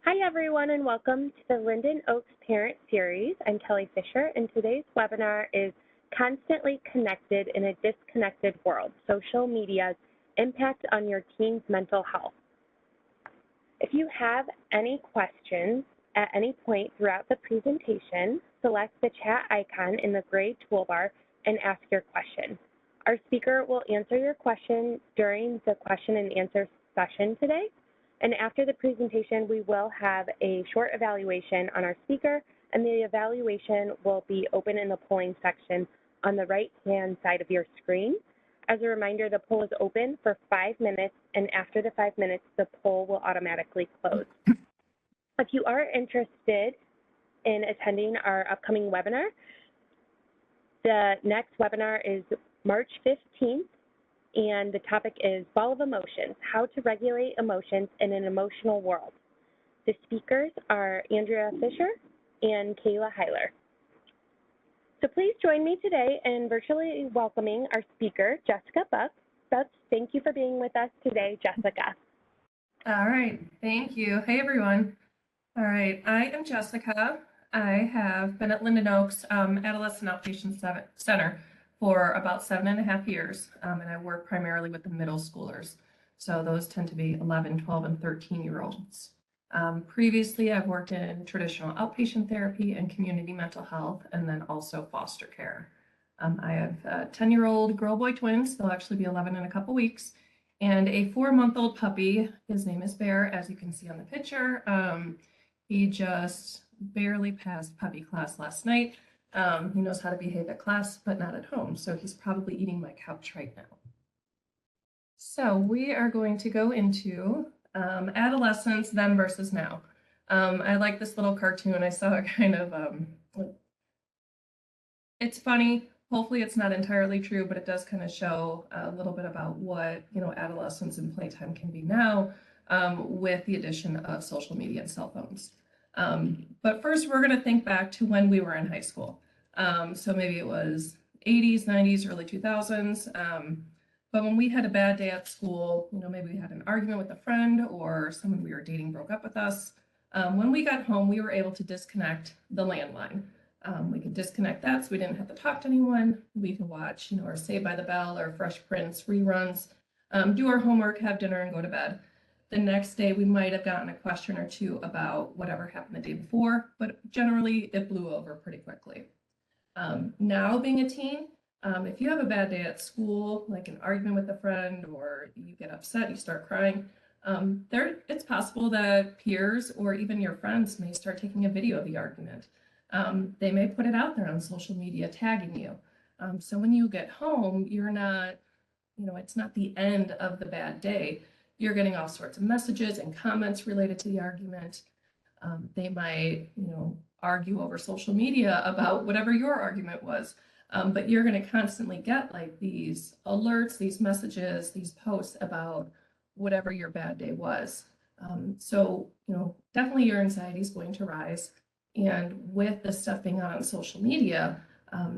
Hi, everyone, and welcome to the Linden Oaks Parent Series. I'm Kelly Fisher, and today's webinar is Constantly Connected in a Disconnected World, Social Media's Impact on Your Teen's Mental Health. If you have any questions at any point throughout the presentation, select the chat icon in the gray toolbar and ask your question. Our speaker will answer your question during the question and answer session today. And after the presentation, we will have a short evaluation on our speaker, and the evaluation will be open in the polling section on the right-hand side of your screen. As a reminder, the poll is open for 5 minutes, and after the 5 minutes, the poll will automatically close. If you are interested in attending our upcoming webinar, the next webinar is March 15th. And the topic is Ball of Emotions, How to Regulate Emotions in an Emotional World. The speakers are Andrea Fisher and Kayla Heiler. So please join me today in virtually welcoming our speaker, Jessica Butts. Thank you for being with us today, Jessica. All right, thank you. Hey, everyone. All right, I am Jessica. I have been at Linden Oaks Adolescent Outpatient Center for about 7.5 years, and I work primarily with the middle schoolers. So those tend to be 11, 12, and 13-year-olds. Previously, I've worked in traditional outpatient therapy and community mental health, and then also foster care. I have 10-year-old girl-boy twins. They'll actually be 11 in a couple weeks, and a 4-month-old puppy. His name is Bear, as you can see on the picture. He just barely passed puppy class last night. He knows how to behave at class, but not at home. So he's probably eating my couch right now. So we are going to go into adolescence then versus now. I like this little cartoon. I saw it kind of, it's funny. Hopefully it's not entirely true, but it does kind of show a little bit about what, adolescence and playtime can be now with the addition of social media and cell phones. But first, we're going to think back to when we were in high school. So maybe it was 80s, 90s, early 2000s. But when we had a bad day at school, maybe we had an argument with a friend or someone we were dating broke up with us. When we got home, we were able to disconnect the landline. We could disconnect that so we didn't have to talk to anyone. We could watch, our Saved by the Bell or Fresh Prince reruns, do our homework, have dinner, and go to bed. The next day, we might have gotten a question or two about whatever happened the day before, but generally it blew over pretty quickly. Now being a teen, if you have a bad day at school, like an argument with a friend, or you get upset, you start crying, it's possible that peers or even your friends may start taking a video of the argument. They may put it out there on social media, tagging you. So when you get home, you're not, it's not the end of the bad day. You're getting all sorts of messages and comments related to the argument. They might, argue over social media about whatever your argument was. But you're going to constantly get like these alerts, these messages, these posts about whatever your bad day was. So, definitely your anxiety is going to rise. And with the stuff being on social media,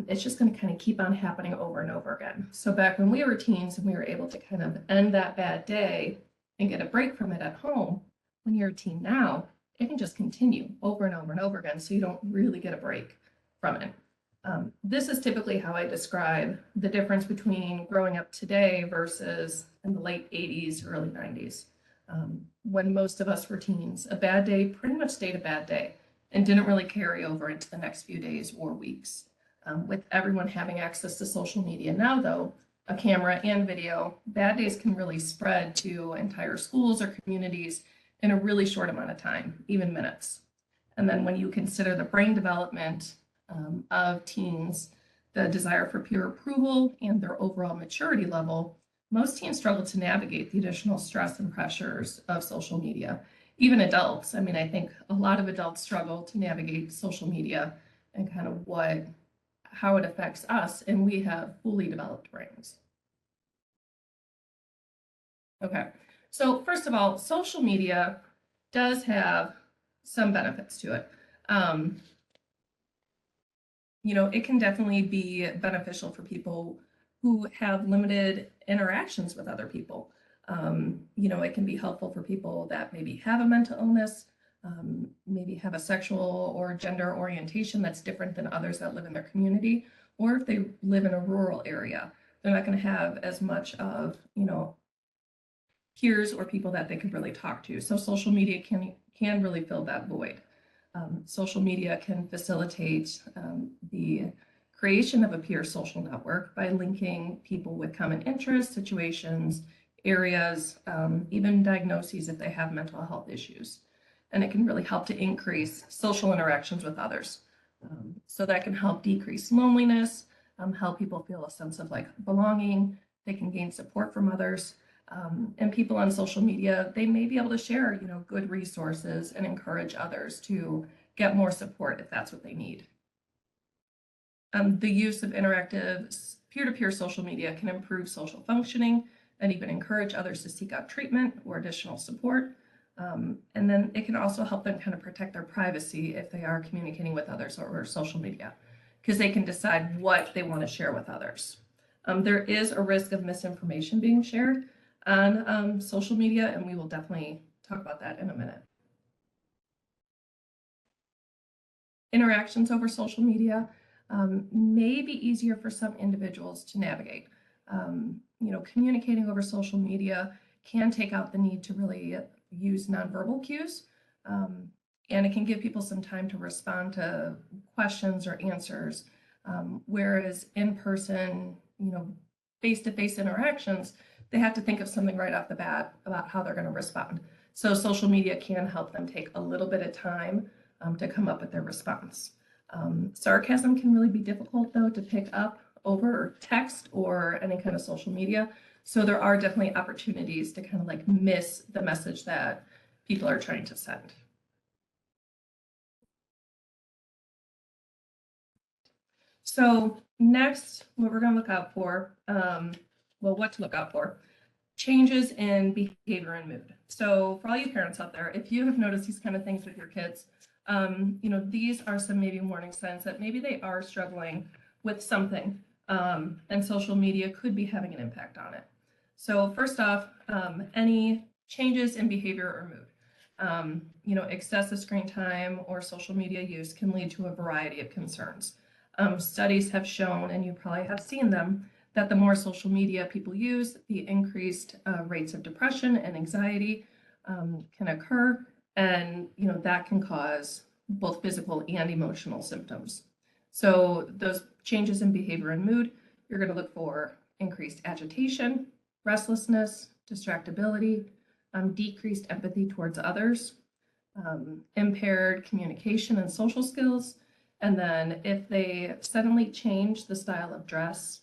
it's just going to kind of keep on happening over and over again. So back when we were teens and we were able to kind of end that bad day and get a break from it at home, when you're a teen now, it can just continue over and over and over again, so you don't really get a break from it. This is typically how I describe the difference between growing up today versus in the late 80s, early 90s. When most of us were teens, a bad day pretty much stayed a bad day and didn't really carry over into the next few days or weeks. With everyone having access to social media now, though, a camera and video, bad days can really spread to entire schools or communities in a really short amount of time, even minutes. And then when you consider the brain development of teens, the desire for peer approval, and their overall maturity level, most teens struggle to navigate the additional stress and pressures of social media. Even adults, I think a lot of adults struggle to navigate social media and kind of how it affects us, and we have fully developed brains. Okay, so first of all, social media does have some benefits to it. It can definitely be beneficial for people who have limited interactions with other people. It can be helpful for people that maybe have a mental illness, maybe have a sexual or gender orientation that's different than others that live in their community, or if they live in a rural area, they're not going to have as much of, peers or people that they could really talk to. So social media can really fill that void. Social media can facilitate the creation of a peer social network by linking people with common interests, situations, areas, even diagnoses if they have mental health issues. And it can really help to increase social interactions with others. So that can help decrease loneliness, help people feel a sense of like belonging. They can gain support from others. And people on social media, they may be able to share, good resources and encourage others to get more support if that's what they need. The use of interactive peer-to-peer social media can improve social functioning and even encourage others to seek out treatment or additional support. And then it can also help them kind of protect their privacy if they are communicating with others over social media, because they can decide what they want to share with others. There is a risk of misinformation being shared on social media, and we will definitely talk about that in a minute. Interactions over social media may be easier for some individuals to navigate. Communicating over social media can take out the need to really use nonverbal cues, and it can give people some time to respond to questions or answers, whereas in person, face-to-face interactions, they have to think of something right off the bat about how they're going to respond. So social media can help them take a little bit of time to come up with their response. Sarcasm can really be difficult, though, to pick up over text or any kind of social media. So there are definitely opportunities to kind of like miss the message that people are trying to send. So next, what we're going to look out for, what to look out for, changes in behavior and mood. So for all you parents out there, if you have noticed these kind of things with your kids, these are some maybe warning signs that maybe they are struggling with something, and social media could be having an impact on it. So first off, any changes in behavior or mood. Excessive screen time or social media use can lead to a variety of concerns. Studies have shown, and you probably have seen them, that the more social media people use, the increased rates of depression and anxiety can occur, and that can cause both physical and emotional symptoms. So those changes in behavior and mood, you're going to look for increased agitation, restlessness, distractibility, decreased empathy towards others, impaired communication and social skills, and then if they suddenly change the style of dress,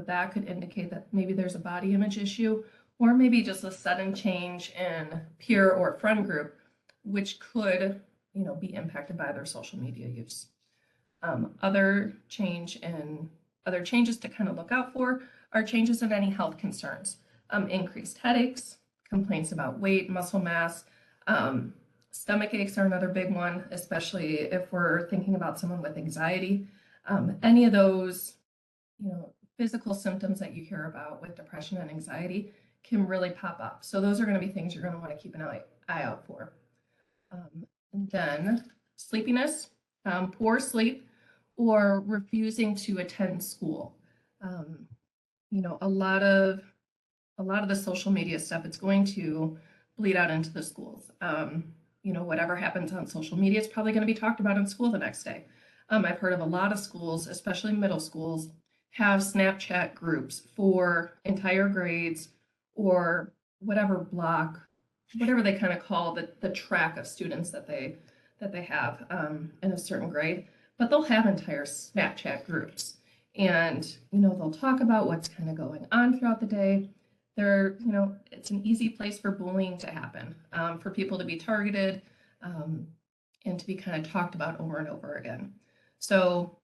that could indicate that maybe there's a body image issue, or maybe just a sudden change in peer or friend group, which could, be impacted by their social media use. Other changes to kind of look out for are changes in any health concerns, increased headaches, complaints about weight, muscle mass, stomach aches are another big one, especially if we're thinking about someone with anxiety. Any of those, physical symptoms that you hear about with depression and anxiety can really pop up. So those are going to be things you're going to want to keep an eye out for. And then sleepiness, poor sleep, or refusing to attend school. A lot of the social media stuff, it's going to bleed out into the schools. Whatever happens on social media is probably going to be talked about in school the next day. I've heard of a lot of schools, especially middle schools, have Snapchat groups for entire grades or whatever block, whatever they kind of call the track of students that they have in a certain grade. But they'll have entire Snapchat groups, and they'll talk about what's kind of going on throughout the day. It's an easy place for bullying to happen, for people to be targeted, and to be kind of talked about over and over again. So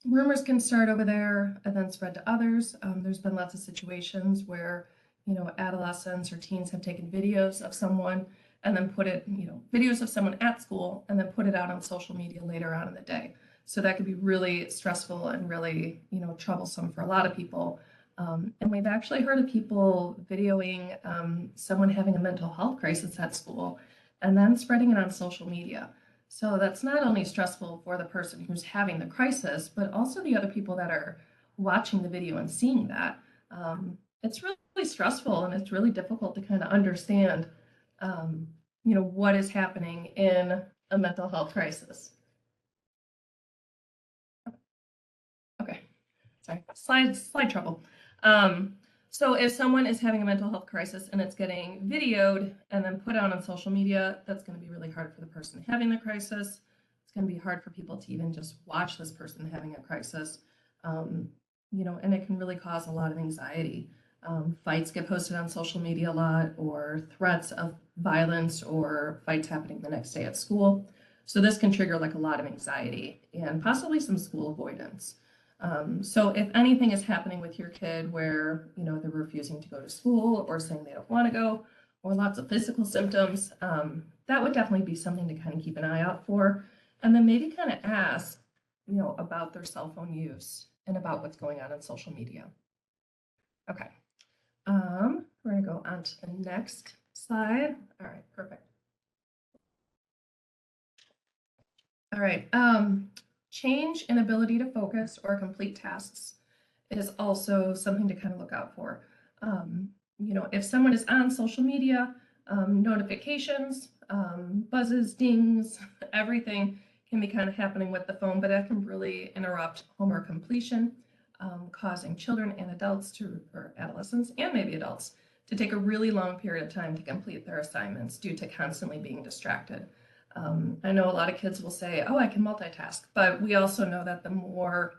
rumors can start over there and then spread to others. There's been lots of situations where, adolescents or teens have taken videos of someone and then put it, videos of someone at school and then put it out on social media later on in the day. So that could be really stressful and really, troublesome for a lot of people. And we've actually heard of people videoing someone having a mental health crisis at school and then spreading it on social media. So that's not only stressful for the person who's having the crisis, but also the other people that are watching the video and seeing that. It's really stressful, and it's really difficult to kind of understand, what is happening in a mental health crisis. Okay, sorry, slide trouble. So if someone is having a mental health crisis and it's getting videoed and then put out on social media, that's going to be really hard for the person having the crisis. It's going to be hard for people to even just watch this person having a crisis, and it can really cause a lot of anxiety. Fights get posted on social media a lot, or threats of violence or fights happening the next day at school. So this can trigger like a lot of anxiety and possibly some school avoidance. So if anything is happening with your kid where, they're refusing to go to school or saying they don't want to go, or lots of physical symptoms, that would definitely be something to kind of keep an eye out for. And then maybe kind of ask, about their cell phone use and about what's going on social media. Okay. We're going to go on to the next slide. All right, perfect. All right. Change in ability to focus or complete tasks is also something to kind of look out for. If someone is on social media, notifications, buzzes, dings, everything can be kind of happening with the phone, but that can really interrupt homework completion, causing children and adults or adolescents and maybe adults to take a really long period of time to complete their assignments due to constantly being distracted. I know a lot of kids will say, "Oh, I can multitask," but we also know that the more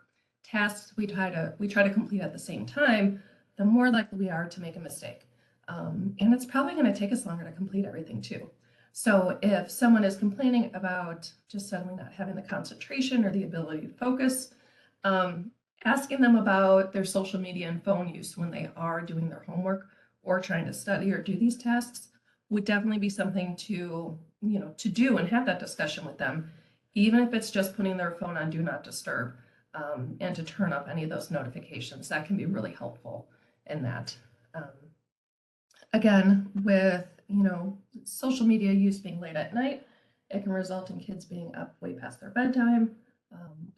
tasks we try to complete at the same time, the more likely we are to make a mistake. And it's probably going to take us longer to complete everything too. So if someone is complaining about just suddenly not having the concentration or the ability to focus, asking them about their social media and phone use when they are doing their homework or trying to study or do these tasks would definitely be something to do and have that discussion with them, even if it's just putting their phone on do not disturb, and to turn off any of those notifications. That can be really helpful in that. Again, with social media use being late at night, it can result in kids being up way past their bedtime,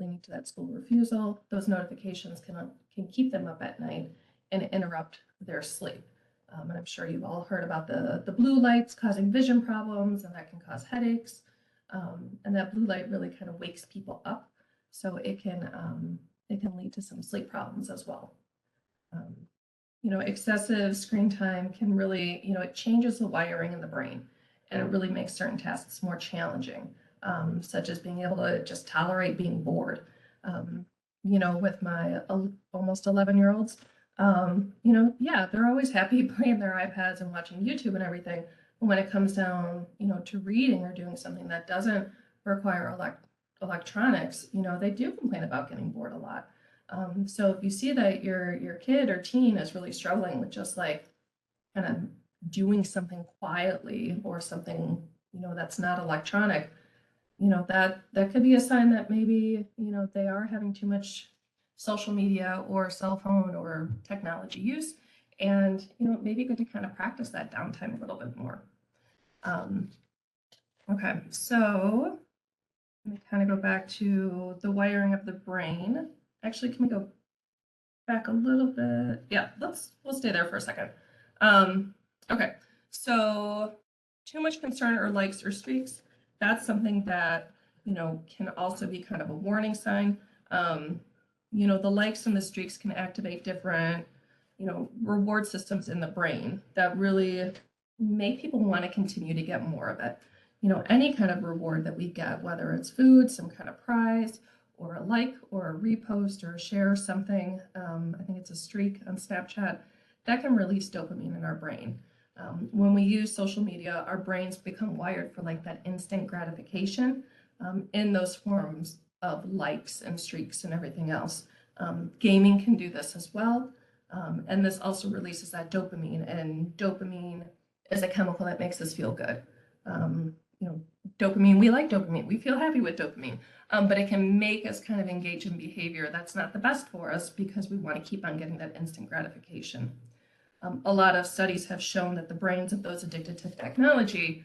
leading to that school refusal. Those notifications can keep them up at night and interrupt their sleep. And I'm sure you've all heard about the blue lights causing vision problems, and that can cause headaches. And that blue light really kind of wakes people up, so it can lead to some sleep problems as well. Excessive screen time can really, it changes the wiring in the brain, and it really makes certain tasks more challenging, such as being able to just tolerate being bored. With my almost 11-year-olds, they're always happy playing their iPads and watching YouTube and everything. But when it comes down, to reading or doing something that doesn't require electronics, they do complain about getting bored a lot. So if you see that your kid or teen is really struggling with just like kind of doing something quietly or something, that's not electronic, that could be a sign that maybe, they are having too much social media or cell phone or technology use, and it may be good to kind of practice that downtime a little bit more. Okay, so let me kind of go back to the wiring of the brain. Actually, can we go back a little bit? Yeah, we'll stay there for a second. Okay, so too much concern or likes or streaks, that's something that can also be kind of a warning sign. The likes and the streaks can activate different reward systems in the brain that really make people want to continue to get more of it. Any kind of reward that we get, whether it's food, some kind of prize, or a like, or a repost, or a share or something, I think it's a streak on Snapchat, that can release dopamine in our brain. When we use social media, our brains become wired for like that instant gratification in those forms of likes and streaks and everything else. Gaming can do this as well. And this also releases that dopamine, and dopamine is a chemical that makes us feel good. Dopamine, we like dopamine, we feel happy with dopamine, but it can make us kind of engage in behavior that's not the best for us because we want to keep on getting that instant gratification. A lot of studies have shown that the brains of those addicted to technology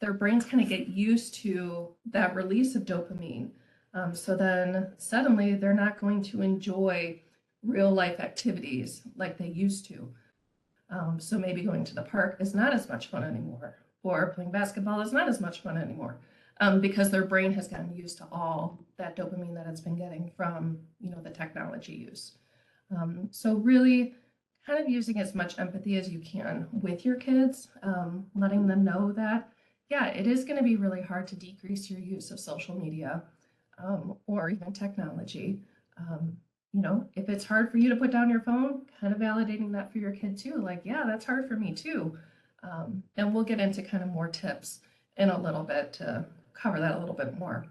their brains kind of get used to that release of dopamine. So then suddenly they're not going to enjoy real life activities like they used to. So maybe going to the park is not as much fun anymore, or playing basketball is not as much fun anymore, because their brain has gotten used to all that dopamine that it's been getting from, the technology use. So really kind of using as much empathy as you can with your kids, letting them know that, yeah, it is going to be really hard to decrease your use of social media, or even technology. If it's hard for you to put down your phone, kind of validating that for your kid too. Like, yeah, that's hard for me too. And we'll get into kind of more tips in a little bit to cover that a little bit more.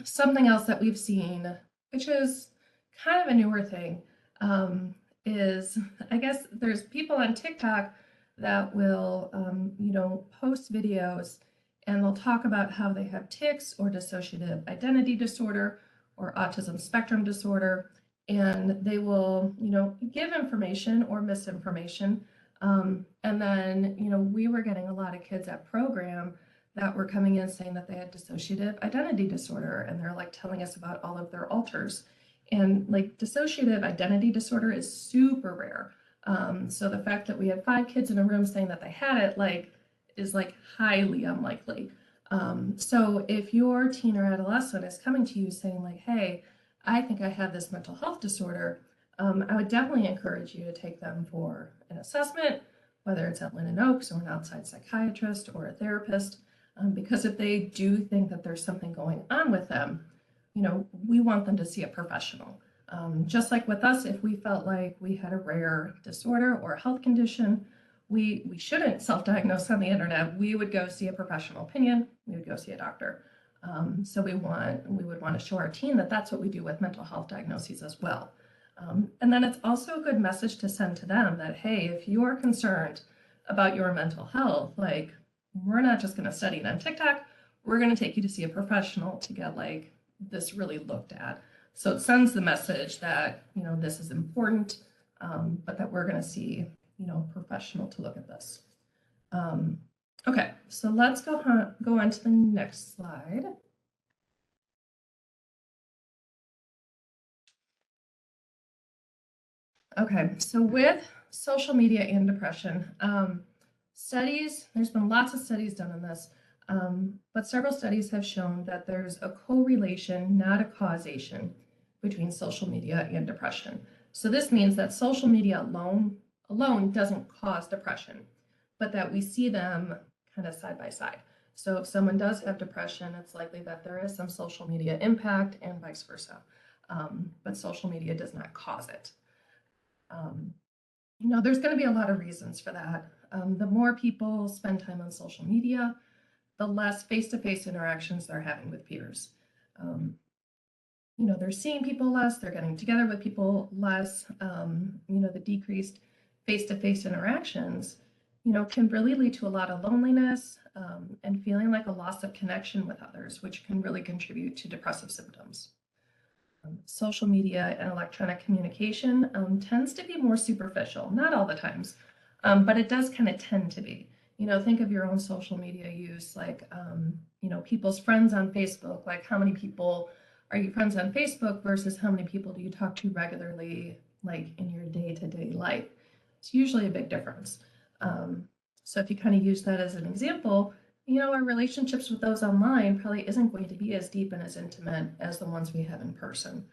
Something else that we've seen, which is kind of a newer thing, is I guess there's people on TikTok that will, post videos and they'll talk about how they have tics or dissociative identity disorder or autism spectrum disorder, and they will, give information or misinformation. And then, we were getting a lot of kids at program that were coming in saying that they had dissociative identity disorder, and they're like telling us about all of their alters. And like dissociative identity disorder is super rare. So the fact that we had 5 kids in a room saying that they had it is highly unlikely. So if your teen or adolescent is coming to you saying like, hey, I think I have this mental health disorder, I would definitely encourage you to take them for an assessment, whether it's at Linden Oaks or an outside psychiatrist or a therapist, because if they do think that there's something going on with them, we want them to see a professional. Just like with us, if we felt like we had a rare disorder or a health condition, we shouldn't self-diagnose on the internet. We would go see a professional opinion. We would go see a doctor. So we would want to show our teen that that's what we do with mental health diagnoses as well. And then it's also a good message to send to them that, hey, if you're concerned about your mental health, we're not just going to study it on TikTok. We're going to take you to see a professional to get this really looked at. So it sends the message that, this is important, but that we're going to see, a professional to look at this. Okay, so let's go on to the next slide. Okay, so with social media and depression, there's been lots of studies done on this, but several studies have shown that there's a correlation, not a causation, between social media and depression. So this means that social media alone doesn't cause depression, but that we see them kind of side by side. So if someone does have depression, it's likely that there is some social media impact and vice versa, but social media does not cause it. There's going to be a lot of reasons for that. The more people spend time on social media, the less face-to-face interactions they're having with peers. They're seeing people less, they're getting together with people less. The decreased face-to-face interactions, can really lead to a lot of loneliness, and feeling like a loss of connection with others, which can really contribute to depressive symptoms. Social media and electronic communication tends to be more superficial, not all the times, but it does kind of tend to be. Think of your own social media use, people's friends on Facebook, how many people are you friends on Facebook versus how many people do you talk to regularly, in your day-to-day life? It's usually a big difference. So if you kind of use that as an example, our relationships with those online probably isn't going to be as deep and as intimate as the ones we have in person.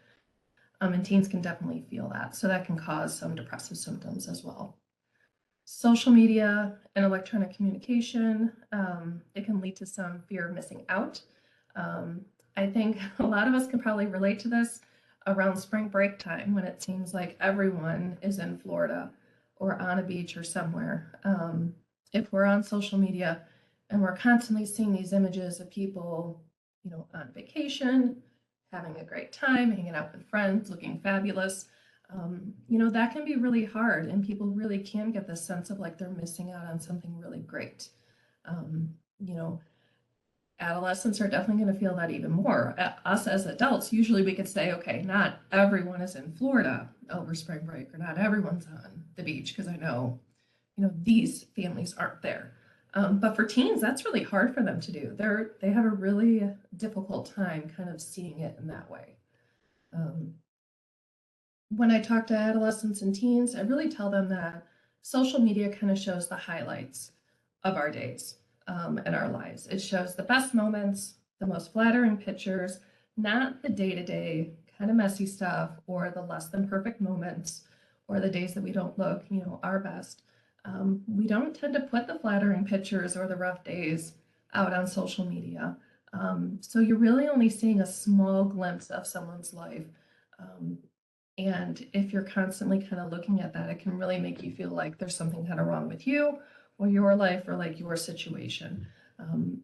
And teens can definitely feel that. So that can cause some depressive symptoms as well. Social media and electronic communication, it can lead to some fear of missing out. I think a lot of us can probably relate to this around spring break time when it seems like everyone is in Florida or on a beach or somewhere. If we're on social media and we're constantly seeing these images of people, on vacation, having a great time, hanging out with friends, looking fabulous, that can be really hard, and people really can get this sense of they're missing out on something really great. Adolescents are definitely going to feel that even more. Us as adults, usually we could say, okay, not everyone is in Florida over spring break, or not everyone's on the beach, because I know, these families aren't there. But for teens, that's really hard for them to do. They have a really difficult time kind of seeing it in that way. When I talk to adolescents and teens, I really tell them that social media kind of shows the highlights of our days and our lives. It shows the best moments, the most flattering pictures, not the day-to-day kind of messy stuff or the less than perfect moments or the days that we don't look, our best. We don't tend to put the flattering pictures or the rough days out on social media. So you're really only seeing a small glimpse of someone's life. And if you're constantly kind of looking at that, it can really make you feel like there's something kind of wrong with you or your life or like your situation.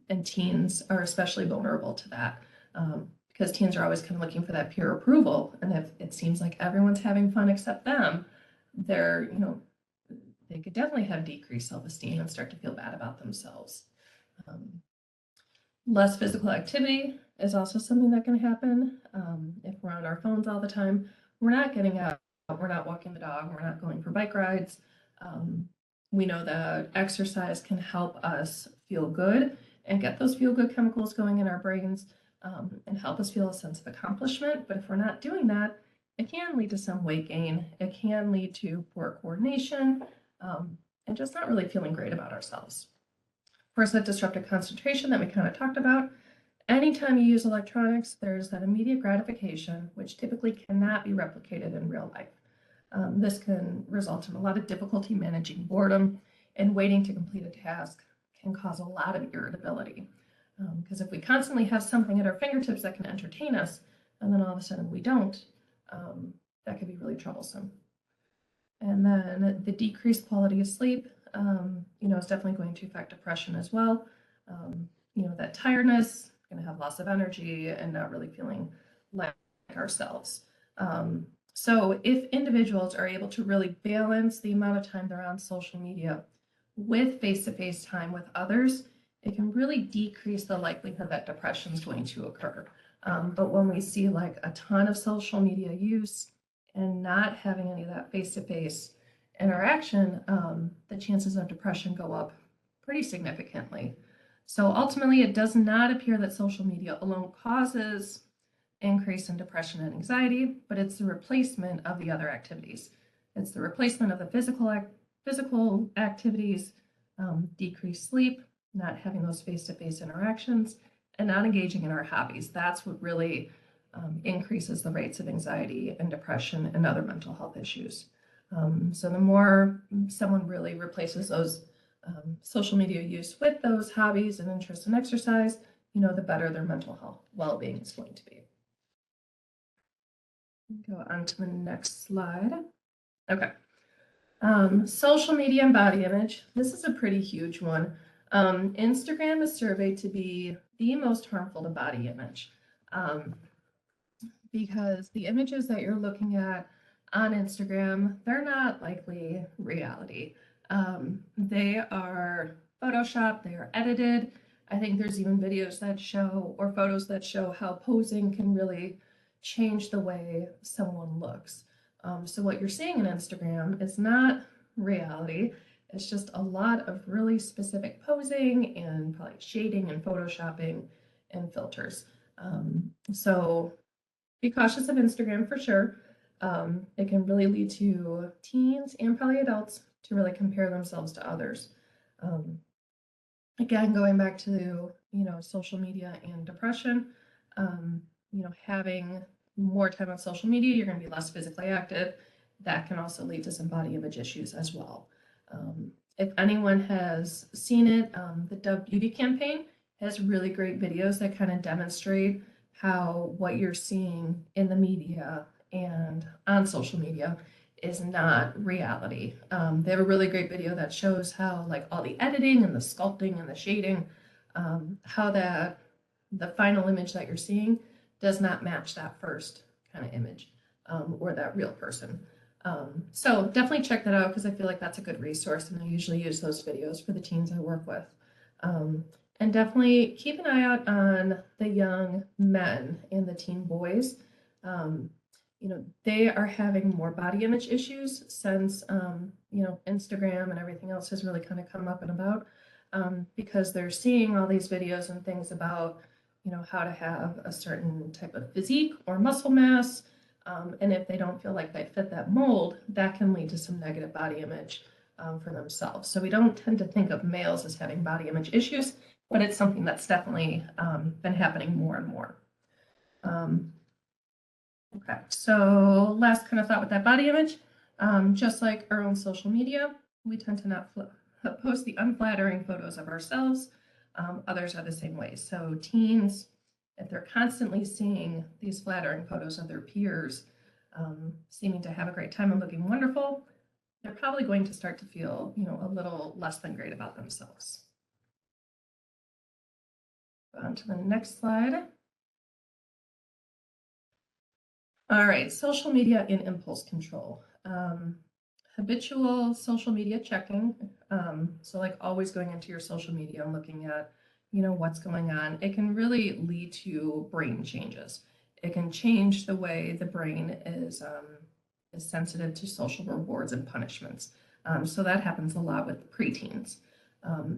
And teens are especially vulnerable to that because teens are always kind of looking for that peer approval. And if it seems like everyone's having fun except them, they could definitely have decreased self-esteem and start to feel bad about themselves. Less physical activity is also something that can happen. If we're on our phones all the time, we're not getting out, we're not walking the dog, we're not going for bike rides. We know that exercise can help us feel good and get those feel-good chemicals going in our brains and help us feel a sense of accomplishment. But if we're not doing that, it can lead to some weight gain. It can lead to poor coordination and just not really feeling great about ourselves. Of course, that disrupted concentration that we kind of talked about. Anytime you use electronics, there's that immediate gratification, which typically cannot be replicated in real life. This can result in a lot of difficulty managing boredom, and waiting to complete a task can cause a lot of irritability. Because if we constantly have something at our fingertips that can entertain us, and then all of a sudden we don't, that could be really troublesome. And then the decreased quality of sleep, is definitely going to affect depression as well. That tiredness, going to have loss of energy and not really feeling like ourselves. So if individuals are able to really balance the amount of time they're on social media with face-to-face time with others, it can really decrease the likelihood that depression is going to occur. But when we see like a ton of social media use and not having any of that face-to-face interaction, the chances of depression go up pretty significantly. So ultimately, it does not appear that social media alone causes increase in depression and anxiety, but it's the replacement of the other activities. It's the replacement of the physical activities, decreased sleep, not having those face-to-face interactions, and not engaging in our hobbies. That's what really increases the rates of anxiety and depression and other mental health issues. So the more someone really replaces those social media use with those hobbies and interests in exercise, the better their mental health well-being is going to be. Go on to the next slide. Okay. Social media and body image. This is a pretty huge one. Instagram is surveyed to be the most harmful to body image because the images that you're looking at on Instagram, they're not likely reality. They are Photoshopped, they are edited. I think there's even videos that show or photos that show how posing can really change the way someone looks. So what you're seeing on Instagram is not reality. It's just a lot of really specific posing and probably shading and photoshopping and filters. So be cautious of Instagram for sure. It can really lead to teens and probably adults to really compare themselves to others. Again, going back to, social media and depression, having more time on social media, you're going to be less physically active. That can also lead to some body image issues as well. If anyone has seen it, the Dove Beauty campaign has really great videos that kind of demonstrate how what you're seeing in the media and on social media is not reality. They have a really great video that shows how like all the editing and the sculpting and the shading, how the final image that you're seeing does not match that first kind of image or that real person. So definitely check that out because I feel like that's a good resource, and I usually use those videos for the teens I work with. And definitely keep an eye out on the young men and the teen boys. They are having more body image issues since, Instagram and everything else has really kind of come up and about. because they're seeing all these videos and things about, how to have a certain type of physique or muscle mass. And if they don't feel like they fit that mold, that can lead to some negative body image for themselves. So we don't tend to think of males as having body image issues, but it's something that's definitely been happening more and more. Okay, so last kind of thought with that body image, just like our own social media, we tend to not post the unflattering photos of ourselves. Others are the same way. So teens, if they're constantly seeing these flattering photos of their peers, seeming to have a great time and looking wonderful, they're probably going to start to feel, a little less than great about themselves. Go on to the next slide. All right, social media and impulse control. Habitual social media checking. So like always going into your social media and looking at, what's going on. It can really lead to brain changes. It can change the way the brain is sensitive to social rewards and punishments. So that happens a lot with preteens.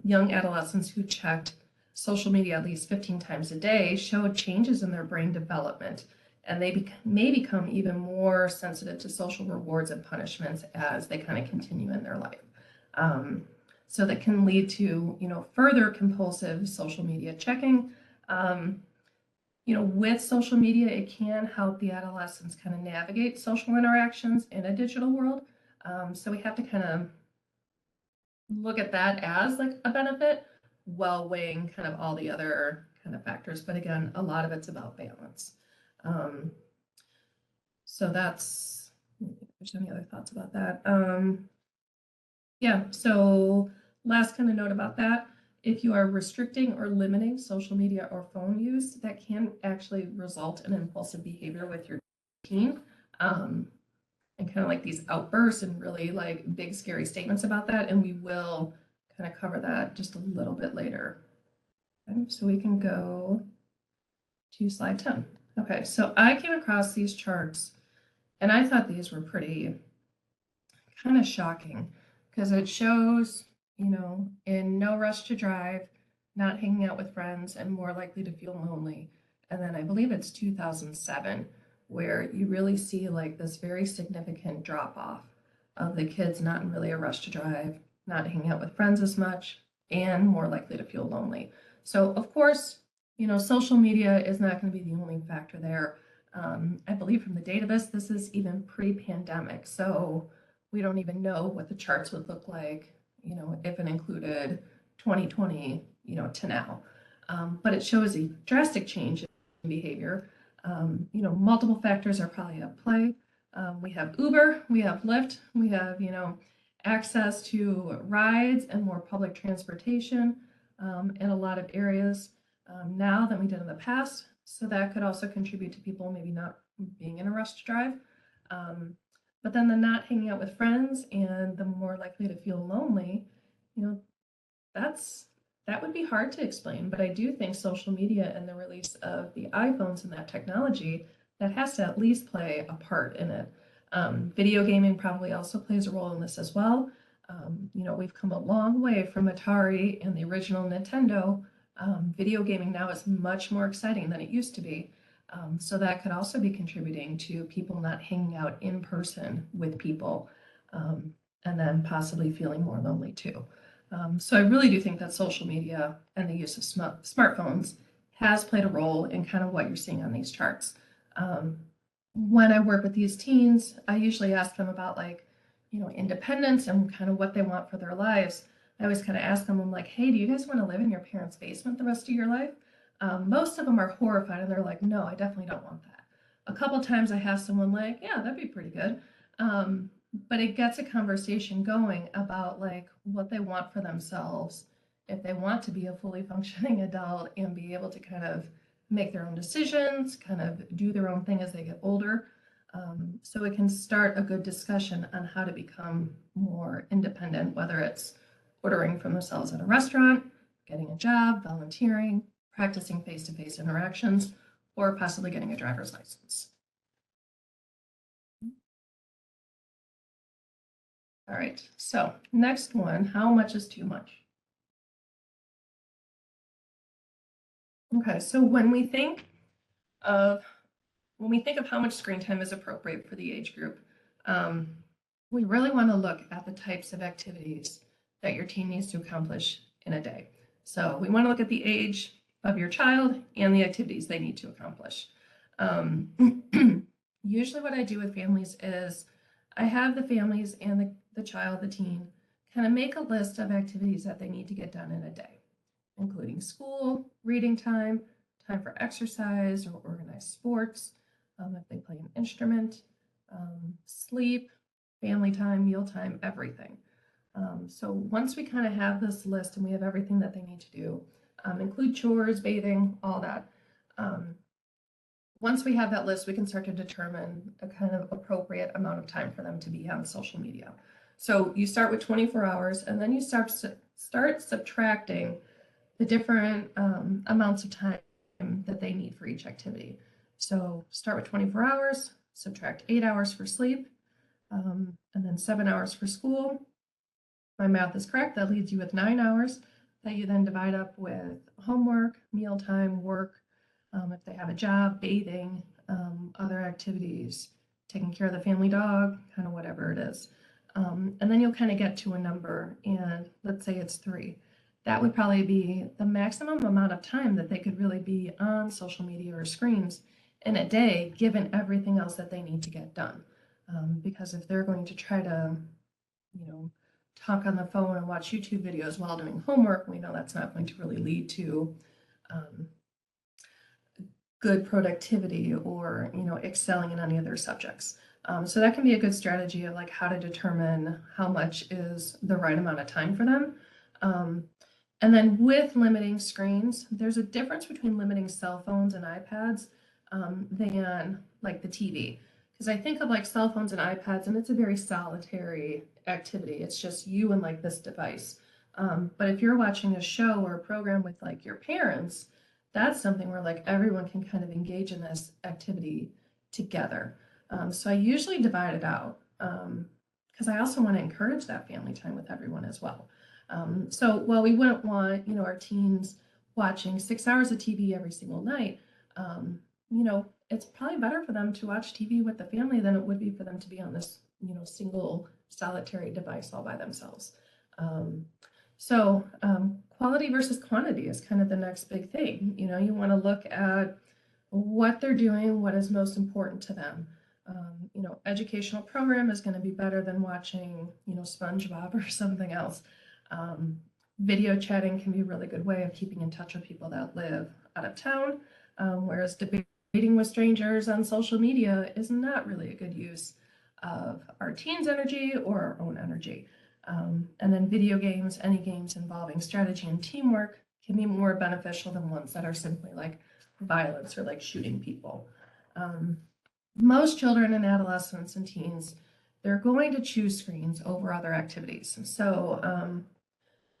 Young adolescents who checked social media at least 15 times a day showed changes in their brain development, and they may become even more sensitive to social rewards and punishments as they kind of continue in their life. So that can lead to, further compulsive social media checking. With social media, it can help the adolescents kind of navigate social interactions in a digital world. So we have to kind of look at that as like a benefit while weighing kind of all the other kind of factors. But again, a lot of it's about balance. So that's, if there's any other thoughts about that. Yeah, so last kind of note about that, if you are restricting or limiting social media or phone use, that can actually result in impulsive behavior with your teen. And kind of like these outbursts and really like big scary statements about that. And we will kind of cover that just a little bit later. Okay, so we can go to slide 10. Okay, so I came across these charts and I thought these were pretty kind of shocking because it shows, in no rush to drive, not hanging out with friends, and more likely to feel lonely. And then I believe it's 2007 where you really see like this very significant drop off of the kids not in really a rush to drive, not hanging out with friends as much, and more likely to feel lonely. So of course, social media is not going to be the only factor there. I believe from the database, this is even pre-pandemic. So we don't even know what the charts would look like, if it included 2020, to now. But it shows a drastic change in behavior. Multiple factors are probably at play. We have Uber, we have Lyft, we have, access to rides and more public transportation in a lot of areas now than we did in the past. So that could also contribute to people maybe not being in a rush to drive. But then the not hanging out with friends and the more likely to feel lonely, that would be hard to explain. But I do think social media and the release of the iPhones and that technology, that has to at least play a part in it. Video gaming probably also plays a role in this as well. We've come a long way from Atari and the original Nintendo. Video gaming now is much more exciting than it used to be. So that could also be contributing to people not hanging out in person with people, and then possibly feeling more lonely too. So I really do think that social media and the use of smartphones has played a role in kind of what you're seeing on these charts. When I work with these teens, I usually ask them about like, independence and kind of what they want for their lives. I always kind of ask them, I'm like, hey, do you guys want to live in your parents' basement the rest of your life? Most of them are horrified and they're like, no, I definitely don't want that. A couple times I have someone like, yeah, that'd be pretty good. But it gets a conversation going about like what they want for themselves, if they want to be a fully functioning adult and be able to kind of make their own decisions, kind of do their own thing as they get older. So it can start a good discussion on how to become more independent, whether it's ordering for themselves at a restaurant, getting a job, volunteering, practicing face-to-face interactions, or possibly getting a driver's license. All right, so next one, how much is too much? Okay, so of when we think of how much screen time is appropriate for the age group, um, we really want to look at the types of activities that your teen needs to accomplish in a day. So we want to look at the age of your child and the activities they need to accomplish. Usually what I do with families is I have the families and the child, the teen, kind of make a list of activities that they need to get done in a day, including school, reading time, time for exercise or organized sports, if they play an instrument, sleep, family time, meal time, everything. So once we kind of have this list and we have everything that they need to do, include chores, bathing, all that. Once we have that list, we can start to determine a kind of appropriate amount of time for them to be on social media. So you start with 24 hours and then you start subtracting the different amounts of time that they need for each activity. So start with 24 hours, subtract 8 hours for sleep, and then 7 hours for school. My math is correct. That leaves you with 9 hours that you then divide up with homework, mealtime, work, if they have a job, bathing, other activities, taking care of the family dog, kind of whatever it is. And then you'll kind of get to a number, and let's say it's 3. That would probably be the maximum amount of time that they could really be on social media or screens in a day, given everything else that they need to get done. Because if they're going to try to, you know, talk on the phone and watch YouTube videos while doing homework, we know that's not going to really lead to good productivity or, excelling in any of their subjects. So that can be a good strategy of like how to determine how much is the right amount of time for them. And then with limiting screens, there's a difference between limiting cell phones and iPads than like the TV. Because I think of like cell phones and iPads, and it's a very solitary activity. It's just you and like this device. But if you're watching a show or a program with like your parents, that's something where like everyone can kind of engage in this activity together. So I usually divide it out because I also want to encourage that family time with everyone as well. So while we wouldn't want, our teens watching 6 hours of TV every single night, it's probably better for them to watch TV with the family than it would be for them to be on this, single solitary device all by themselves. Quality versus quantity is kind of the next big thing. You want to look at what they're doing, what is most important to them. Educational program is going to be better than watching, SpongeBob or something else. Video chatting can be a really good way of keeping in touch with people that live out of town, whereas debating with strangers on social media is not really a good use of our teens' energy or our own energy. And then video games, any games involving strategy and teamwork can be more beneficial than ones that are simply like violence or like shooting people. Most children and adolescents and teens, they're going to choose screens over other activities. So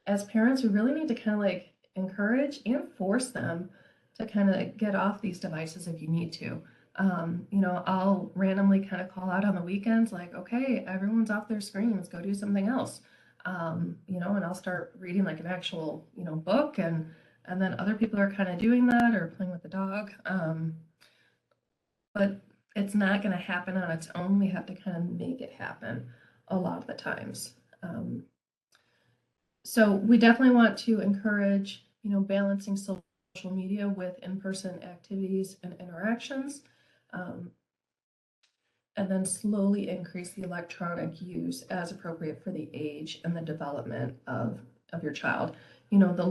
as parents, we really need to kind of like encourage and force them to kind of get off these devices if you need to. I'll randomly kind of call out on the weekends, like, okay, everyone's off their screens, go do something else. And I'll start reading like an actual, book, and then other people are kind of doing that or playing with the dog. But it's not going to happen on its own. We have to kind of make it happen a lot of the times. So we definitely want to encourage, balancing social media with in-person activities and interactions, and then slowly increase the electronic use as appropriate for the age and the development of your child. The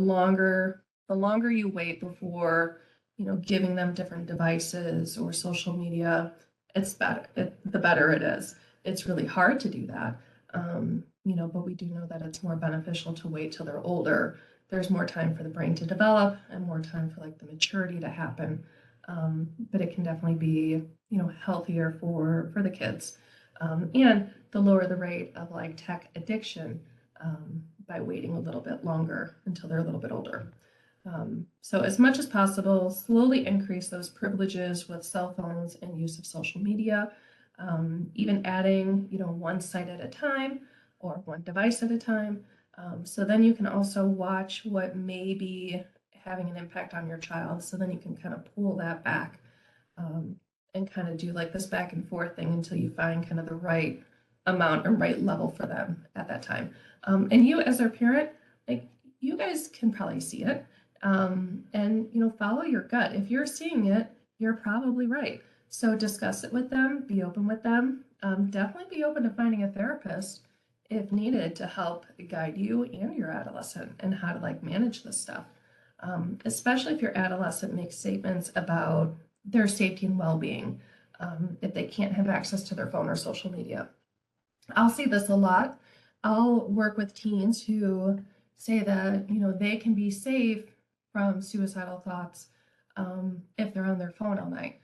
longer you wait before, giving them different devices or social media, the better it is. It's really hard to do that. But we do know that it's more beneficial to wait till they're older. There's more time for the brain to develop and more time for like the maturity to happen. But it can definitely be, healthier for the kids. And the lower the rate of like tech addiction by waiting a little bit longer until they're a little bit older. So as much as possible, slowly increase those privileges with cell phones and use of social media, even adding, one site at a time or one device at a time. So then you can also watch what maybe having an impact on your child. So then you can kind of pull that back and kind of do like this back and forth thing until you find kind of the right amount and right level for them at that time. And you as their parent, like you guys can probably see it. And follow your gut. If you're seeing it, you're probably right. So discuss it with them, be open with them. Definitely be open to finding a therapist if needed to help guide you and your adolescent and how to like manage this stuff. Especially if your adolescent makes statements about their safety and well-being, if they can't have access to their phone or social media. I'll see this a lot. I'll work with teens who say that, they can be safe from suicidal thoughts if they're on their phone all night.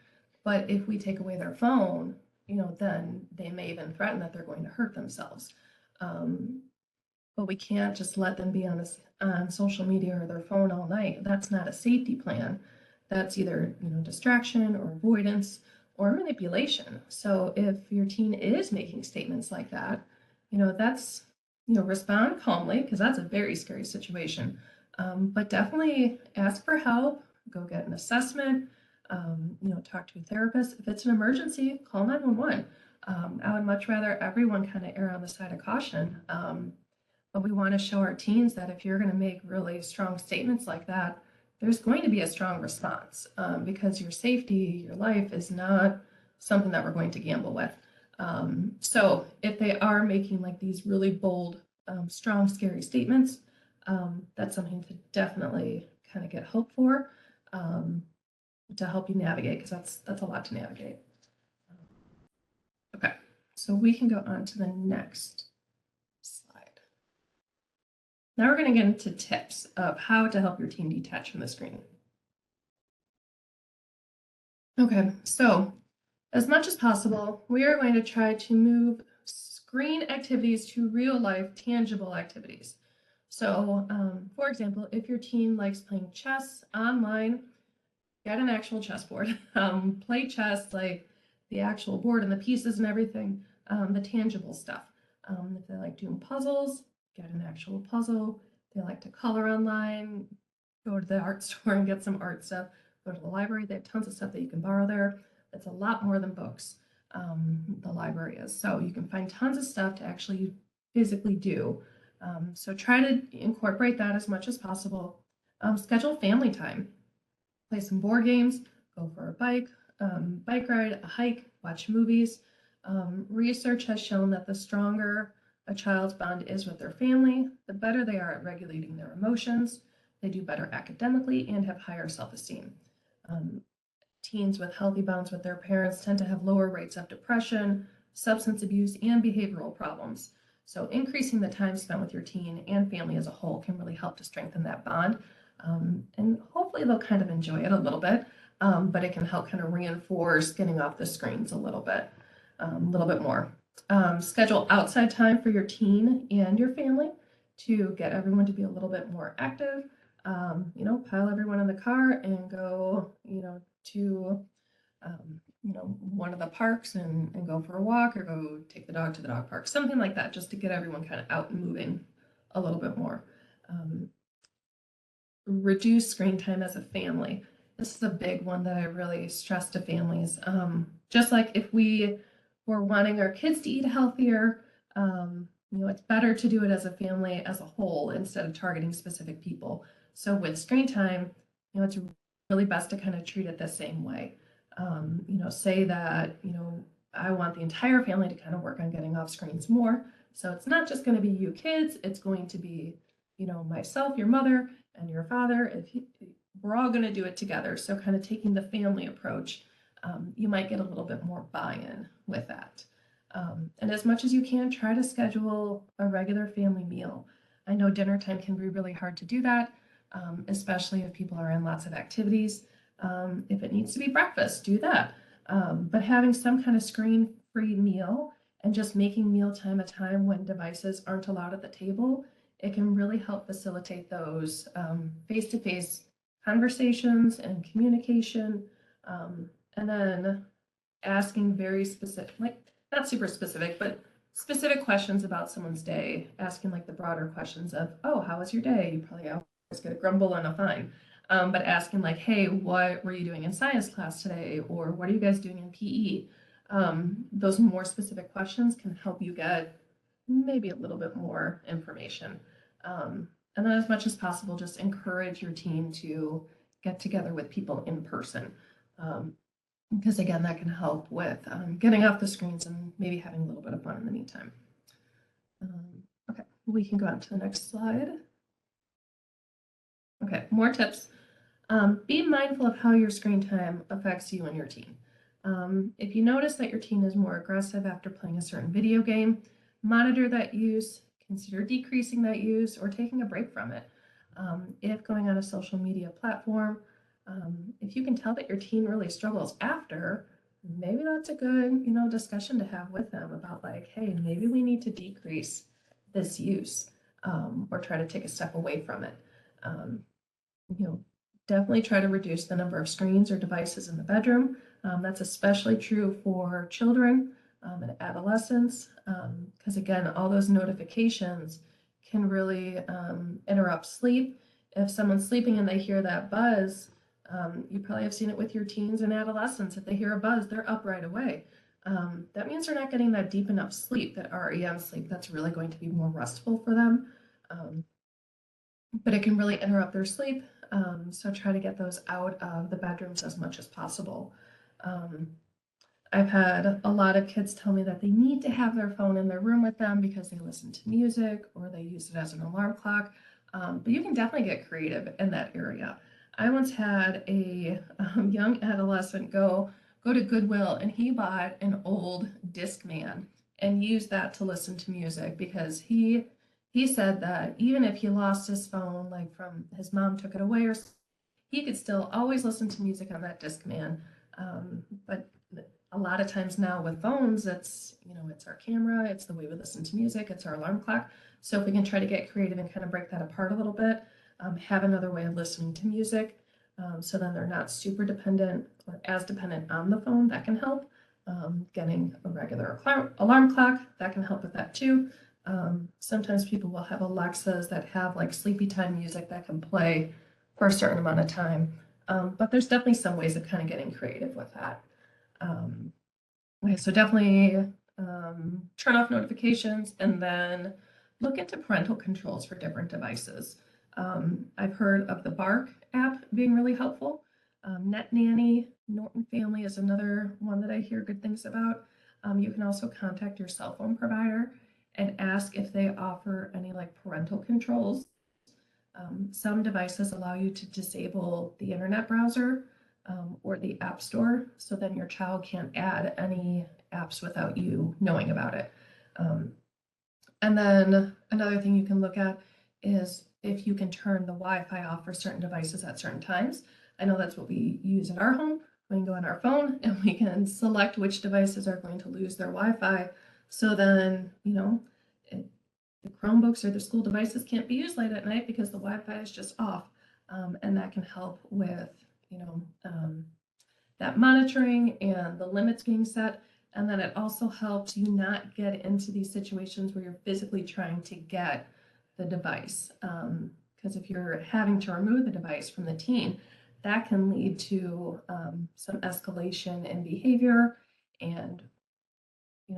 But if we take away their phone, then they may even threaten that they're going to hurt themselves. But we can't just let them be on social media or their phone all night. That's not a safety plan. That's either, distraction or avoidance or manipulation. So if your teen is making statements like that, that's, respond calmly because that's a very scary situation. But definitely ask for help, go get an assessment, talk to a therapist. If it's an emergency, call 911. I would much rather everyone kind of err on the side of caution. But we want to show our teens that if you're going to make really strong statements like that, there's going to be a strong response because your safety, your life is not something that we're going to gamble with. So if they are making like these really bold, strong, scary statements, that's something to definitely kind of get hope for to help you navigate, because that's a lot to navigate. Okay, so we can go on to the next slide. Now we're going to get into tips of how to help your teen detach from the screen. Okay, so as much as possible, we are going to try to move screen activities to real life, tangible activities. So, for example, if your teen likes playing chess online, get an actual chessboard. Play chess, like the actual board and the pieces and everything, the tangible stuff. If they like doing puzzles, get an actual puzzle. They like to color online, go to the art store and get some art stuff. Go to the library, they have tons of stuff that you can borrow there. It's a lot more than books, the library is. So you can find tons of stuff to actually physically do. So try to incorporate that as much as possible. Schedule family time. Play some board games, go for a bike ride, a hike, watch movies. Research has shown that the stronger a child's bond is with their family, the better they are at regulating their emotions. They do better academically and have higher self-esteem. Teens with healthy bonds with their parents tend to have lower rates of depression, substance abuse, and behavioral problems. So increasing the time spent with your teen and family as a whole can really help to strengthen that bond. And hopefully they'll kind of enjoy it a little bit, but it can help kind of reinforce getting off the screens a little bit more. Schedule outside time for your teen and your family to get everyone to be a little bit more active. Pile everyone in the car and go, to, one of the parks and go for a walk or go take the dog to the dog park, something like that, just to get everyone kind of out and moving a little bit more. Reduce screen time as a family. This is a big one that I really stress to families. Just like if we were wanting our kids to eat healthier, it's better to do it as a family as a whole instead of targeting specific people. So with screen time, it's really best to kind of treat it the same way. Say that, I want the entire family to kind of work on getting off screens more. So it's not just going to be you kids, it's going to be, myself, your mother, and your father. We're all going to do it together. So kind of taking the family approach, you might get a little bit more buy-in with that. And as much as you can, try to schedule a regular family meal. I know dinner time can be really hard to do that, especially if people are in lots of activities. If it needs to be breakfast, do that. But having some kind of screen-free meal and just making mealtime a time when devices aren't allowed at the table, it can really help facilitate those face-to-face conversations and communication. And then asking very specific, like not super specific, but specific questions about someone's day, asking like the broader questions of, oh, how was your day? You probably always get a grumble and a fine. but asking like, hey, what were you doing in science class today? Or what are you guys doing in PE? Those more specific questions can help you get maybe a little bit more information. And then as much as possible, just encourage your team to get together with people in person. Because again, that can help with getting off the screens and maybe having a little bit of fun in the meantime. Okay, we can go on to the next slide. Okay, more tips. Be mindful of how your screen time affects you and your teen. If you notice that your teen is more aggressive after playing a certain video game, monitor that use, consider decreasing that use, or taking a break from it. If going on a social media platform, if you can tell that your teen really struggles after, maybe that's a good, discussion to have with them about like, hey, maybe we need to decrease this use, or try to take a step away from it. Definitely try to reduce the number of screens or devices in the bedroom. That's especially true for children and adolescents, because again, all those notifications can really interrupt sleep. If someone's sleeping and they hear that buzz, you probably have seen it with your teens and adolescents. If they hear a buzz, they're up right away. That means they're not getting that deep enough sleep, that REM sleep, that's really going to be more restful for them. But it can really interrupt their sleep. So try to get those out of the bedrooms as much as possible. I've had a lot of kids tell me that they need to have their phone in their room with them because they listen to music or they use it as an alarm clock. But you can definitely get creative in that area. I once had a young adolescent go to Goodwill, and he bought an old Discman and used that to listen to music, because he said that even if he lost his phone, like from his mom took it away, or he could still always listen to music on that Discman. But a lot of times now with phones, it's our camera, it's the way we listen to music, it's our alarm clock. So if we can try to get creative and kind of break that apart a little bit, have another way of listening to music, so then they're not super dependent or as dependent on the phone, that can help. Getting a regular alarm clock, that can help with that too. Sometimes people will have Alexas that have like sleepy time music that can play for a certain amount of time. But there's definitely some ways of kind of getting creative with that. Okay, so definitely turn off notifications and then look into parental controls for different devices. I've heard of the Bark app being really helpful. NetNanny, Norton Family is another one that I hear good things about. You can also contact your cell phone provider and ask if they offer any like parental controls. Some devices allow you to disable the internet browser or the app store, so then your child can't add any apps without you knowing about it. And then another thing you can look at is if you can turn the Wi-Fi off for certain devices at certain times. I know that's what we use in our home. We can go on our phone and we can select which devices are going to lose their Wi-Fi. So then, the Chromebooks or the school devices can't be used late at night because the Wi-Fi is just off. And that can help with, that monitoring and the limits being set. And then it also helps you not get into these situations where you're physically trying to get the device. Because if you're having to remove the device from the teen, that can lead to some escalation in behavior. And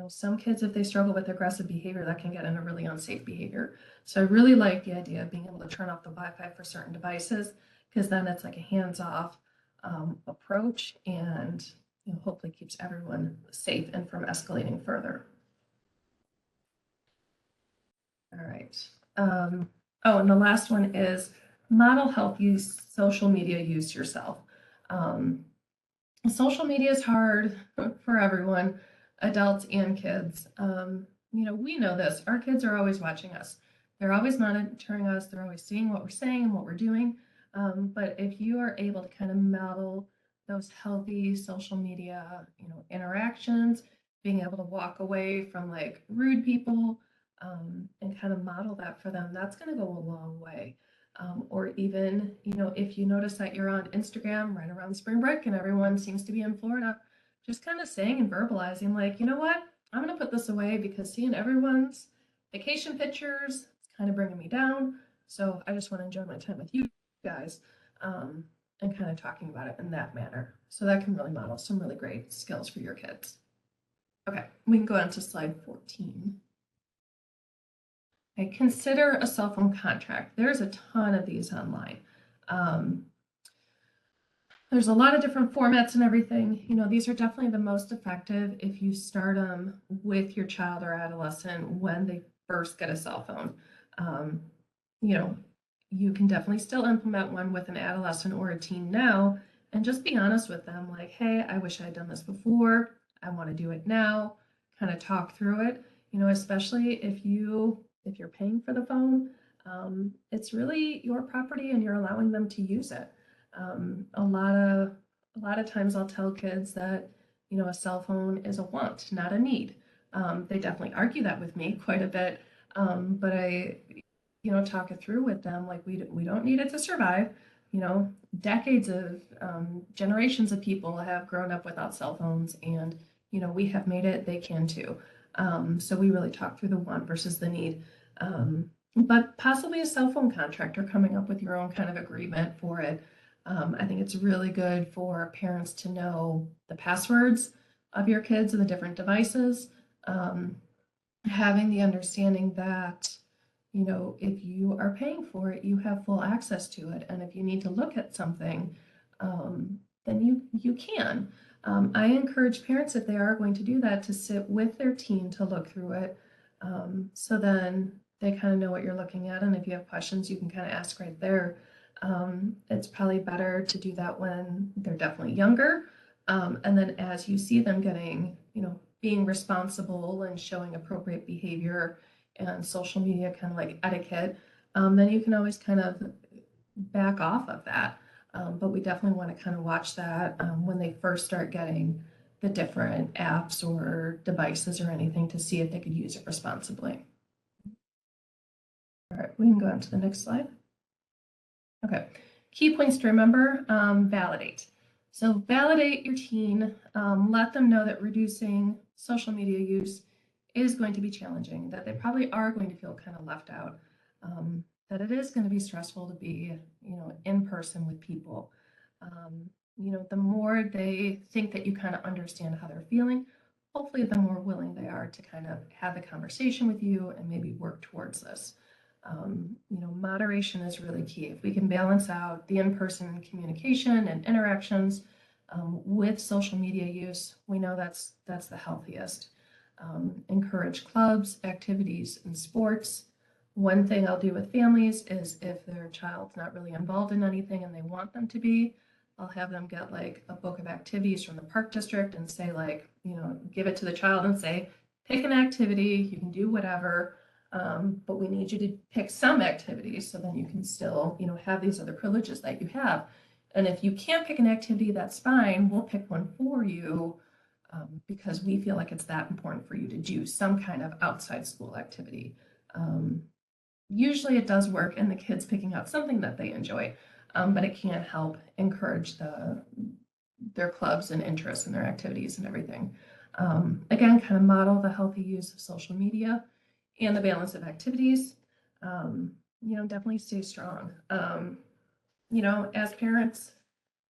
some kids, if they struggle with aggressive behavior, that can get into really unsafe behavior. So I really like the idea of being able to turn off the Wi-Fi for certain devices, because then it's like a hands-off approach, and hopefully keeps everyone safe and from escalating further. All right. Oh, and the last one is model health use, social media use yourself. Social media is hard for everyone, adults and kids. We know this. Our kids are always watching us. They're always monitoring us. They're always seeing what we're saying and what we're doing. But if you are able to kind of model those healthy social media, interactions, being able to walk away from like rude people, and kind of model that for them, that's going to go a long way. Or even, if you notice that you're on Instagram right around spring break and everyone seems to be in Florida, just kind of saying and verbalizing like, you know what, I'm going to put this away because seeing everyone's vacation pictures, it's kind of bringing me down. So I just want to enjoy my time with you guys. and kind of talking about it in that manner. So that can really model some really great skills for your kids. Okay, we can go on to slide 14. Okay, consider a cell phone contract. There's a ton of these online. There's a lot of different formats and everything. You know, these are definitely the most effective if you start them with your child or adolescent when they first get a cell phone. You know, you can definitely still implement one with an adolescent or a teen now and just be honest with them like, hey, I wish I had done this before. I want to do it now. Kind of talk through it, you know, especially if you're paying for the phone, it's really your property and you're allowing them to use it. A lot of times I'll tell kids that, you know, a cell phone is a want, not a need. They definitely argue that with me quite a bit, but I, you know, talk it through with them like we don't need it to survive. You know, decades of generations of people have grown up without cell phones, and you know we have made it. They can too. So we really talk through the want versus the need. But possibly a cell phone contract or coming up with your own kind of agreement for it. I think it's really good for parents to know the passwords of your kids and the different devices. Um, Having the understanding that, you know, if you are paying for it, you have full access to it. And if you need to look at something, then you can. I encourage parents, if they are going to do that, to sit with their teen to look through it. So then they kind of know what you're looking at. And if you have questions, you can kind of ask right there. It's probably better to do that when they're definitely younger. And then as you see them getting, you know, being responsible and showing appropriate behavior and social media kind of like etiquette, then you can always kind of back off of that. But we definitely want to kind of watch that when they first start getting the different apps or devices or anything to see if they could use it responsibly. All right, we can go on to the next slide. Okay, key points to remember, validate. So validate your teen, let them know that reducing social media use is going to be challenging, that they probably are going to feel kind of left out, that it is going to be stressful to be, you know, in person with people. You know, the more they think that you kind of understand how they're feeling, hopefully the more willing they are to kind of have the conversation with you and maybe work towards this. You know, moderation is really key. If we can balance out the in-person communication and interactions with social media use, we know that's the healthiest. Encourage clubs, activities, and sports. One thing I'll do with families is if their child's not really involved in anything and they want them to be, I'll have them get like a book of activities from the park district and say like, you know, give it to the child and say, pick an activity, you can do whatever. But we need you to pick some activities so then you can still, you know, have these other privileges that you have. And if you can't pick an activity, that's fine. We'll pick one for you because we feel like it's that important for you to do some kind of outside school activity. Usually it does work in the kids picking out something that they enjoy, but it can help encourage their clubs and interests and their activities and everything. Again, kind of model the healthy use of social media and the balance of activities. You know, definitely stay strong. You know, as parents,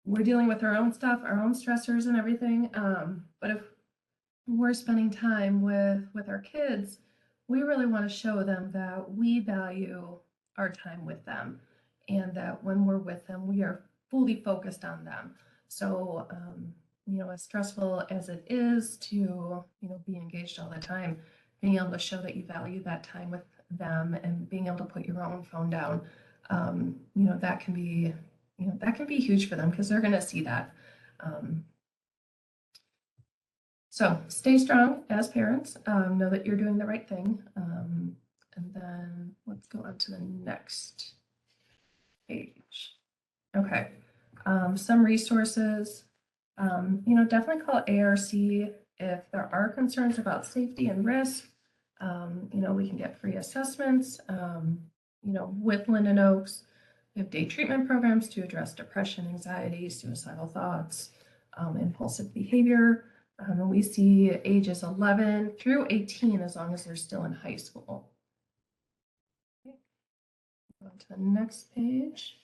we're dealing with our own stuff, our own stressors and everything. But if we're spending time with our kids, we really want to show them that we value our time with them and that when we're with them, we are fully focused on them. So, you know, as stressful as it is to, you know, be engaged all the time, being able to show that you value that time with them and being able to put your own phone down, you know, that can be, you know, that can be huge for them because they're going to see that. So stay strong as parents, know that you're doing the right thing. And then let's go on to the next page. Okay, some resources. You know, definitely call ARC if there are concerns about safety and risk. You know, we can get free assessments. You know, with Linden Oaks, we have day treatment programs to address depression, anxiety, suicidal thoughts, impulsive behavior. And we see ages 11 through 18 as long as they're still in high school. Okay. On to the next page.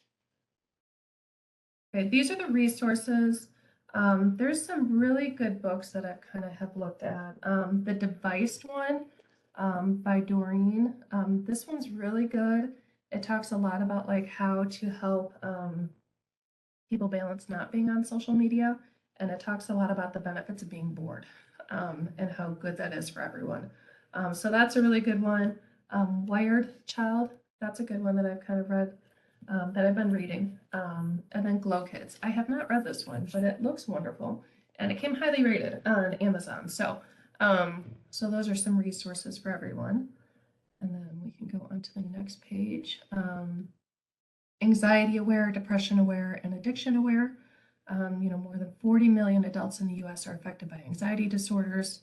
Okay, these are the resources. There's some really good books that I kind of have looked at. The Deviced one by Doreen. This one's really good. It talks a lot about like how to help people balance not being on social media, and it talks a lot about the benefits of being bored and how good that is for everyone. So that's a really good one. Wired Child, that's a good one that I've kind of read, that I've been reading. And then Glow Kids. I have not read this one, but it looks wonderful, and it came highly rated on Amazon. So those are some resources for everyone. And then we can go on to the next page. Anxiety aware, depression aware, and addiction aware. More than 40 million adults in the US are affected by anxiety disorders.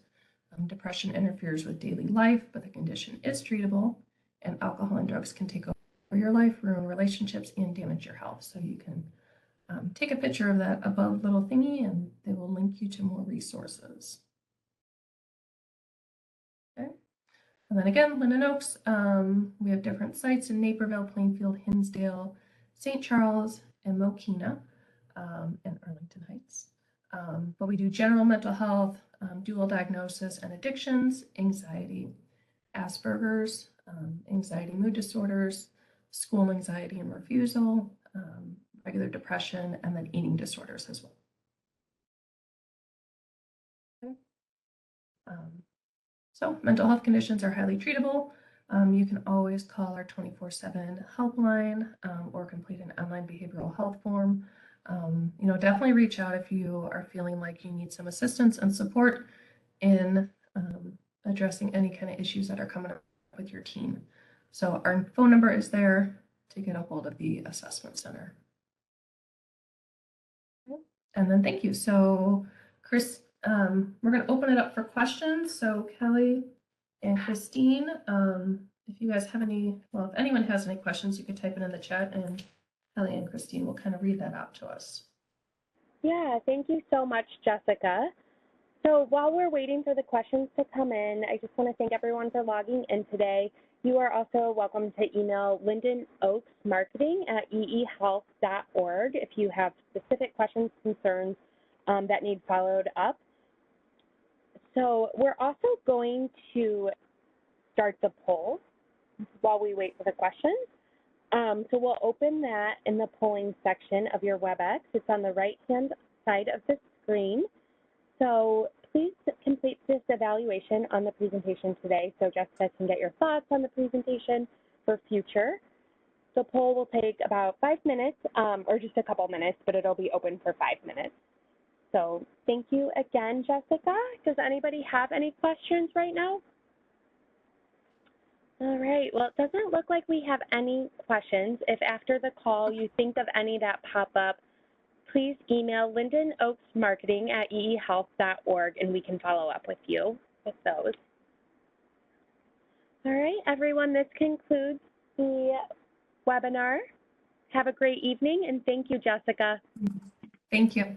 Depression interferes with daily life, but the condition is treatable, and alcohol and drugs can take over your life, ruin relationships, and damage your health. So you can take a picture of that above little thingy, and they will link you to more resources. Okay. And then again, Linden Oaks, we have different sites in Naperville, Plainfield, Hinsdale, St. Charles, and Mokina, and Arlington Heights. But we do general mental health, dual diagnosis and addictions, anxiety, Asperger's, anxiety mood disorders, school anxiety and refusal, regular depression, and then eating disorders as well. Okay. So mental health conditions are highly treatable. You can always call our 24/7 helpline or complete an online behavioral health form. Definitely reach out if you are feeling like you need some assistance and support in addressing any kind of issues that are coming up with your teen. So our phone number is there to get a hold of the assessment center. And then thank you. So Chris, we're going to open it up for questions. So Kelly and Christine, if you guys have any, well, if anyone has any questions, you could type it in the chat, and Kelly and Christine will kind of read that out to us. Yeah, thank you so much, Jessica. So while we're waiting for the questions to come in, I just want to thank everyone for logging in today. You are also welcome to email Linden Oaks Marketing at eehealth.org if you have specific questions, concerns that need followed up. So we're also going to start the poll while we wait for the questions. So we'll open that in the polling section of your WebEx. It's on the right-hand side of the screen. So please complete this evaluation on the presentation today so Jessica can get your thoughts on the presentation for future. The poll will take about 5 minutes or just a couple minutes, but it'll be open for 5 minutes. So thank you again, Jessica. Does anybody have any questions right now? All right, well, it doesn't look like we have any questions. If after the call you think of any that pop up, please email Linden Oaks Marketing at eehealth.org and we can follow up with you with those. All right, everyone, this concludes the webinar. Have a great evening, and thank you, Jessica. Thank you.